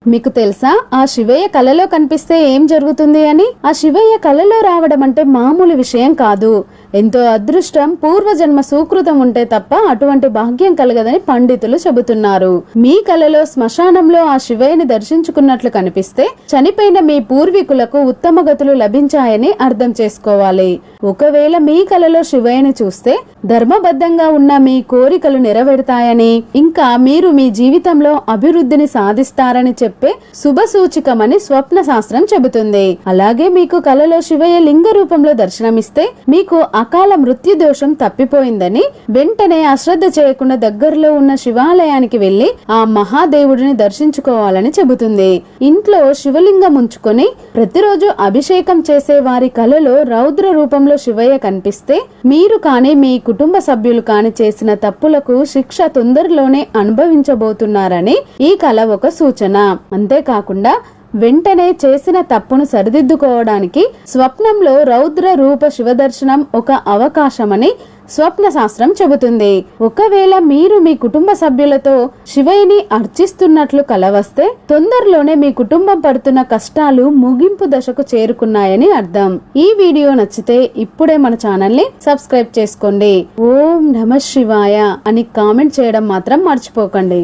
మీకు తెలుసా ఆ శివయ్య కలలో కనిపిస్తే ఏం జరుగుతుంది అని? ఆ శివయ్య కలలో రావడం అంటే మామూలు విషయం కాదు. ఎంతో అదృష్టం, పూర్వజన్మ సుకృతం ఉంటే తప్ప అటువంటి భాగ్యం కలగదని పండితులు చెబుతున్నారు. మీ కలలో శ్మశానంలో ఆ శివయ్యని దర్శించుకున్నట్లు కనిపిస్తే చనిపోయిన మీ పూర్వీకులకు ఉత్తమ గతులు లభించాయని అర్థం చేసుకోవాలి. ఒకవేళ మీ కలలో శివయ్యని చూస్తే ధర్మబద్ధంగా ఉన్న మీ కోరికలు నెరవేరుతాయని, ఇంకా మీరు మీ జీవితంలో అభివృద్ధిని సాధిస్తారని చెప్పే శుభ సూచికమని స్వప్న శాస్త్రం చెబుతుంది. అలాగే మీకు కలలో శివయ్య లింగ రూపంలో దర్శనమిస్తే మీకు అకాల మృత్యు దోషం తప్పిపోయిందని, వెంటనే అశ్రద్ధ చేయకుండా దగ్గరలో ఉన్న శివాలయానికి వెళ్లి ఆ మహాదేవుడిని దర్శించుకోవాలని చెబుతుంది. ఇంట్లో శివలింగం ఉంచుకొని ప్రతిరోజు అభిషేకం చేసే వారి కలలో రౌద్ర రూపంలో శివయ్య కనిపిస్తే మీరు కాని మీ కుటుంబ సభ్యులు కాని చేసిన తప్పులకు శిక్ష తొందరలోనే అనుభవించబోతున్నారని ఈ కల ఒక సూచన. అంతేకాకుండా వెంటనే చేసిన తప్పును సరిదిద్దుకోవడానికి స్వప్నంలో రౌద్ర రూప శివదర్శనం ఒక అవకాశమని స్వప్న శాస్త్రం చెబుతుంది. ఒకవేళ మీరు మీ కుటుంబ సభ్యులతో శివయ్యని అర్చిస్తున్నట్లు కల వస్తే తొందరలోనే మీ కుటుంబం పడుతున్న కష్టాలు ముగింపు దశకు చేరుకున్నాయని అర్థం. ఈ వీడియో నచ్చితే ఇప్పుడే మన ఛానల్ ని సబ్స్క్రైబ్ చేసుకోండి. ఓం నమః శివాయ అని కామెంట్ చేయడం మాత్రం మర్చిపోకండి.